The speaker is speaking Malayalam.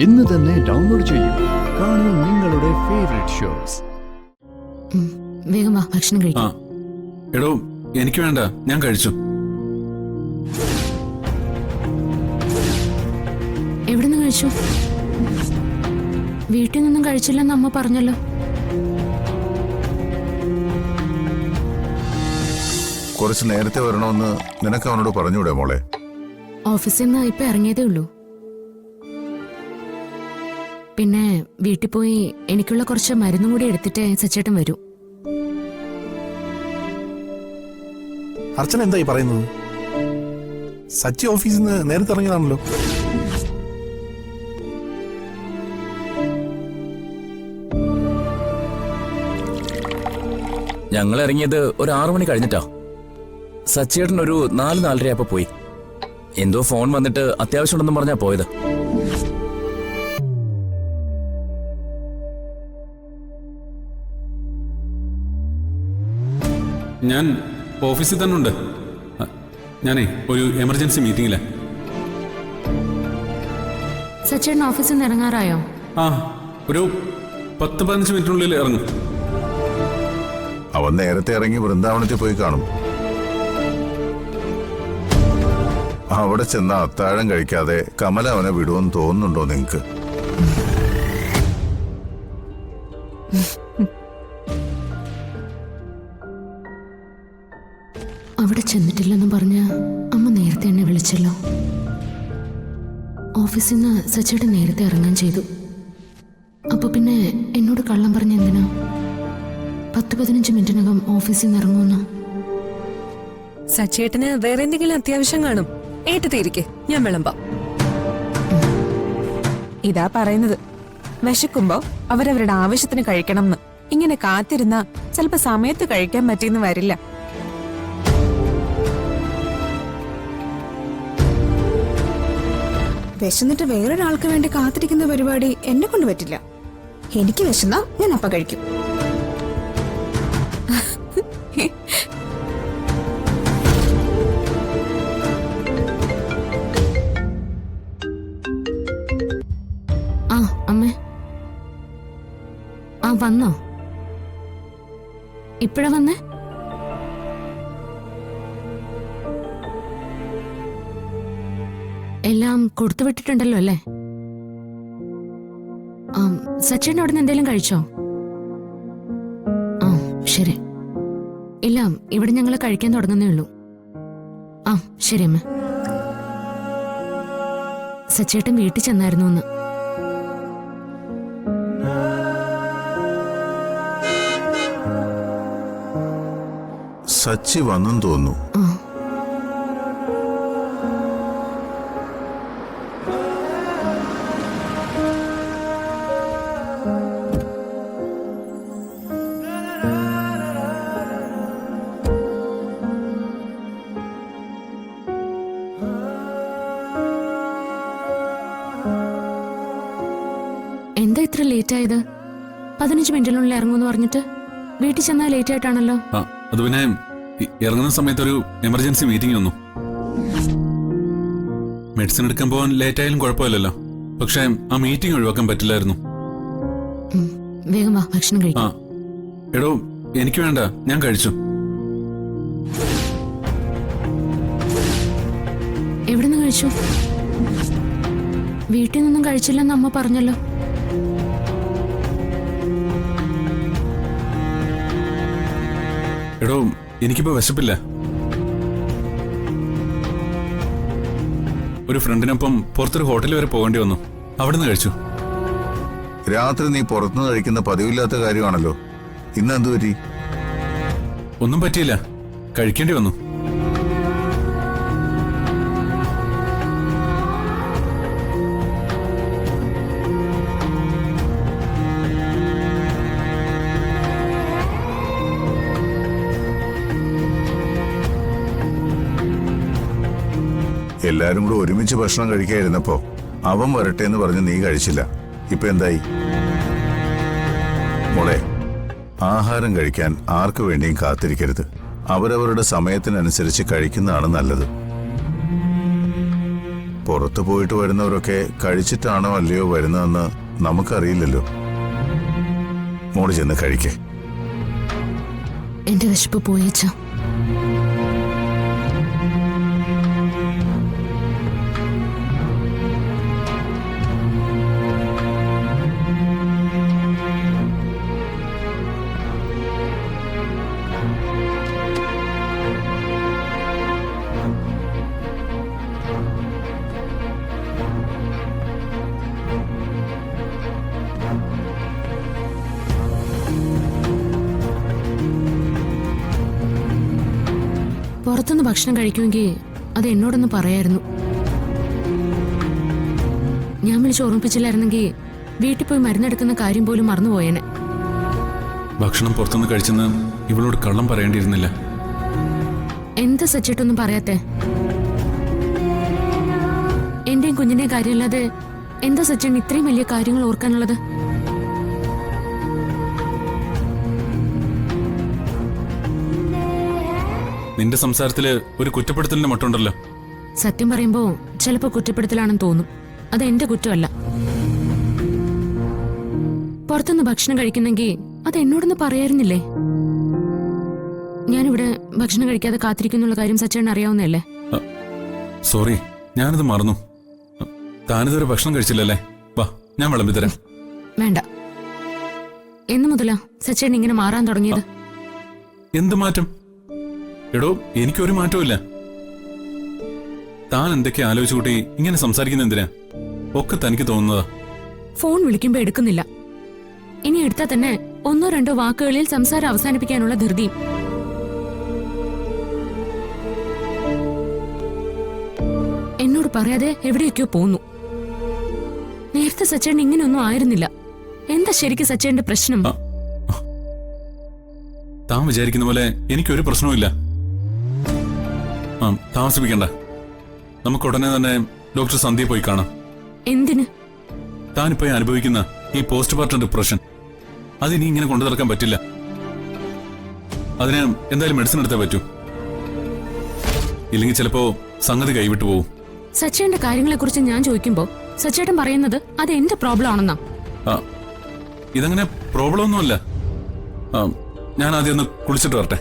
ഇന്ന് തന്നെ ഡൗൺലോഡ് ചെയ്യൂ. കാണൂ നിങ്ങളുടെ ഫേവറേറ്റ് ഷോസ്. വേഗം വാ, ഭക്ഷണം കഴിക്കാം. എടോ, എനിക്ക് വേണ്ട, ഞാൻ കഴിച്ചു. എവിടുന്ന് കഴിച്ചു? വീട്ടിൽ നിന്നും കഴിച്ചില്ലെന്ന് അമ്മ പറഞ്ഞല്ലോ. കുറച്ച് നേരത്തെ വരണമെന്ന് നിനക്ക് അവനോട് പറഞ്ഞൂടെ മോളെ? ഓഫീസിൽ നിന്ന് ഇപ്പൊ ഇറങ്ങിയതേ ഉള്ളൂ. പിന്നെ വീട്ടിൽ പോയി എനിക്കുള്ള കുറച്ച് മരുന്നും കൂടി എടുത്തിട്ട് സച്ചേട്ടൻ വരൂ. അർച്ചന എന്തായി പറയുന്നത്? സച്ചി ഓഫീസിൽ നിന്ന് നേരത്തെ ഇറങ്ങിയതാണല്ലോ. ഞങ്ങൾ ഇറങ്ങിയത് ഒരു 6 മണി കഴിഞ്ഞിട്ടാ. സച്ചേട്ടൻ ഒരു 4-4:30 പോയി. എന്തോ ഫോൺ വന്നിട്ട് അത്യാവശ്യമുണ്ടെന്നും പറഞ്ഞാ പോയത്. ഞാൻ ഓഫീസിൽ തന്നെ ഉണ്ട്. ഞാനേ ഒരു എമർജൻസി മീറ്റിംഗിലാ. സച്ചേട്ടൻ ഓഫീസിൽ നിന്ന് ഇറങ്ങാറായോ? ഒരു 10-15 മിനിറ്റിനുള്ളിൽ ഇറങ്ങും. അവൻ നേരത്തെ ഇറങ്ങി വൃന്ദാവനത്തിൽ പോയി കാണും. അവിടെ ചെന്ന അത്താഴം കഴിക്കാതെ കമല അവനെ വിടുമെന്ന് തോന്നുന്നുണ്ടോ നിങ്ങക്ക്? അവിടെ ചെന്നിട്ടില്ലെന്ന് പറഞ്ഞ് അമ്മ നേരത്തെ എന്നെ വിളിച്ചല്ലോ. ഓഫീസിൽ നിന്ന് സച്ചേട്ടൻ നേരത്തെ ഇറങ്ങാൻ ചെയ്തു. അപ്പൊ പിന്നെ എന്നോട് കള്ളം പറഞ്ഞ എന്തിനാ? 10-15 മിനിറ്റിനകം ഓഫീസിൽ നിന്ന് ഇറങ്ങുമെന്ന്. സച്ചേട്ടന് വേറെ എന്തെങ്കിലും അത്യാവശ്യം കാണും. ഏട്ടത്തിരിക്കെ, ഞാൻ വിളമ്പാം. ഇതാ പറയുന്നത്, വിശക്കുമ്പോ അവരവരുടെ ആവശ്യത്തിന് കഴിക്കണം എന്ന്. ഇങ്ങനെ കാത്തിരുന്ന ചിലപ്പോ സമയത്ത് കഴിക്കാൻ പറ്റിയെന്ന് വരില്ല. വിശന്നിട്ട് വേറൊരാൾക്ക് വേണ്ടി കാത്തിരിക്കുന്ന പരിപാടി എന്നെ കൊണ്ട് പറ്റില്ല. എനിക്ക് വിശന്നാ ഞാൻ അപ്പ കഴിക്കും. അമ്മേ, വന്നോ? ഇപ്പഴാ വന്നേ? എല്ലാം കൊടുത്തുവിട്ടിട്ടുണ്ടല്ലോ അല്ലേ? സച്ചിൻ അവിടെ നിന്ന് എന്തെങ്കിലും കഴിച്ചോ? ശരി. ഇല്ല, ഇവിടെ ഞങ്ങൾ കഴിക്കാൻ തുടങ്ങുന്നേ ഉള്ളൂ. ശരി അമ്മ. സച്ചേട്ടൻ വീട്ടിൽ ചെന്നായിരുന്നു എന്ന്. സച്ചി വന്നെന്ന് തോന്നുന്നു. എന്താ ഇത്ര ലേറ്റ് ആയത്? 15 മിനിറ്റിനുള്ളിൽ ഇറങ്ങുമെന്ന് പറഞ്ഞിട്ട് വീട്ടിൽ ചെന്നാൽ ലേറ്റ് ആയിട്ടാണല്ലോ. അത് പിന്നെ ഇറങ്ങുന്ന സമയത്ത് ഒരു എമർജൻസി മീറ്റിംഗ് വന്നു. മെഡിസിൻ എടുക്കാൻ പോകാൻ ലേറ്റ് ആയാലും കുഴപ്പമില്ലല്ലോ. പക്ഷെ ആ മീറ്റിംഗ് ഒഴിവാക്കാൻ പറ്റില്ലായിരുന്നു. വേഗം വാ, ഭക്ഷണം കഴിക്കാം. എടോ, എനിക്ക് വേണ്ട, ഞാൻ കഴിച്ചു. എവിടുന്ന് കഴിച്ചു? വീട്ടിൽ നിന്നും കഴിച്ചില്ലെന്ന് അമ്മ പറഞ്ഞല്ലോ. എടോ, എനിക്കിപ്പോ വിശപ്പില്ല. ഒരു ഫ്രണ്ടിനൊപ്പം പുറത്തൊരു ഹോട്ടലിൽ വരെ പോകേണ്ടി വന്നു. അവിടുന്ന് കഴിച്ചു. രാത്രി നീ പുറത്തുനിന്ന് കഴിക്കുന്ന പതിവില്ലാത്ത കാര്യമാണല്ലോ. ഇന്ന് എന്തു പറ്റി? ഒന്നും പറ്റിയില്ല, കഴിക്കേണ്ടി വന്നു. എല്ലാരും കൂടെ ഒരുമിച്ച് ഭക്ഷണം കഴിക്കാതിരുന്നപ്പോ അവൻ വരട്ടെ എന്ന് പറഞ്ഞ് നീ കഴിച്ചില്ല. ഇപ്പൊ എന്തായി? മോളെ, ആഹാരം കഴിക്കാൻ ആർക്കു വേണ്ടിയും കാത്തിരിക്കരുത്. അവരവരുടെ സമയത്തിനനുസരിച്ച് കഴിക്കുന്നതാണ് നല്ലത്. പുറത്തു പോയിട്ട് വരുന്നവരൊക്കെ കഴിച്ചിട്ടാണോ അല്ലയോ വരുന്നതെന്ന് നമുക്കറിയില്ലല്ലോ. മോള് ചെന്ന് കഴിക്കേ. എന്റെ വിശപ്പ് പോയേച്ചാ. പുറത്തുനിന്ന് ഭക്ഷണം കഴിക്കുമെങ്കിൽ അത് എന്നോടൊന്ന് പറയായിരുന്നു. ഞാൻ വിളിച്ച് ഓർമ്മിപ്പിച്ചില്ലായിരുന്നെങ്കിൽ വീട്ടിൽ പോയി മരുന്നെടുക്കുന്ന കാര്യം പോലും മറന്നുപോയേനെ. ഭക്ഷണം പുറത്തുനിന്ന് കഴിച്ചെന്ന് ഇവളോട് കള്ളം പറയേണ്ടിയിരുന്നില്ല. എന്താ സച്ചിട്ടൊന്നും പറയാത്തെ? എന്റെയും കുഞ്ഞിന്റെയും കാര്യമല്ലാതെ എന്താ സച്ചിൻ ഇത്രയും വലിയ കാര്യങ്ങൾ ഓർക്കാനുള്ളത്? നിന്റെ സംസാരത്തില് ഒരു കുറ്റപ്പെടുത്തലിന്റെ മട്ടുണ്ടല്ലോ. സത്യം പറയുമ്പോ ചിലപ്പോ കുറ്റപ്പെടുത്തലാണെന്ന് തോന്നും. അത് എന്റെ കുറ്റമല്ല. പുറത്തുനിന്ന് ഭക്ഷണം കഴിക്കുന്നെങ്കിൽ അത് എന്നോടൊന്ന് പറയായിരുന്നില്ലേ? ഞാനിവിടെ ഭക്ഷണം കഴിക്കാതെ കാത്തിരിക്കുന്നുള്ള കാര്യം സച്ചേട്ടൻ അറിയാവുന്നല്ലേ? സോറി, ഞാനത് മറന്നു. താനിതുവരെ ഭക്ഷണം കഴിച്ചില്ലല്ലേ? വാ, ഞാൻ വിളമ്പിത്തരാം. വേണ്ട. എന്നു മുതലാ സച്ചേട്ടൻ ഇങ്ങനെ മാറാൻ തുടങ്ങിയത്? എന്ത് മാറ്റം? എടോ, എനിക്കൊരു മാറ്റവും ഇല്ല. താൻ എന്തൊക്കെ ആലോചിച്ചു കൂട്ടി ഇങ്ങനെ സംസാരിക്കുന്ന എന്തിനാ? ഒക്കെ തനിക്ക് തോന്നുന്നതാ. ഫോൺ വിളിക്കുമ്പോ എടുക്കുന്നില്ല. ഇനി എടുത്താൽ തന്നെ 1-2 വാക്കുകളിൽ സംസാരം അവസാനിപ്പിക്കാനുള്ള ധൃതിയും. എന്നോട് പറയാതെ എവിടെയൊക്കെയോ പോന്നു. നേരത്തെ സച്ചേട്ടൻ ഇങ്ങനെയൊന്നും ആയിരുന്നില്ല. എന്താ ശരിക്കും സച്ചേട്ടന്റെ പ്രശ്നം? താൻ വിചാരിക്കുന്ന പോലെ എനിക്കൊരു പ്രശ്നവുമില്ല. താമസിപ്പിക്കണ്ട. നമുക്ക് ഉടനെ തന്നെ ഡോക്ടർ സന്ധ്യയെ പോയി കാണാം. എന്തിന്? താനിപ്പോ അനുഭവിക്കുന്ന ഈ പോസ്റ്റ്മോർട്ടം ഡിപ്രഷൻ അതിനി ഇങ്ങനെ കൊണ്ടു നടക്കാൻ പറ്റില്ല. അതിന് എന്തായാലും മെഡിസിൻ എടുത്തേ പറ്റൂ. ഇല്ലെങ്കിൽ ചിലപ്പോ സംഗതി കൈവിട്ടു പോവും. സച്ചേട്ടന്റെ കാര്യങ്ങളെ കുറിച്ച് ഞാൻ ചോദിക്കുമ്പോ സച്ചേട്ടൻ പറയുന്നത് അത് എന്റെ പ്രോബ്ലം ആണെന്നാ. ഇതങ്ങനെ പ്രോബ്ലം ഒന്നുമല്ല. ഞാൻ ആദ്യം ഒന്ന് കുളിച്ചിട്ട് വരട്ടെ.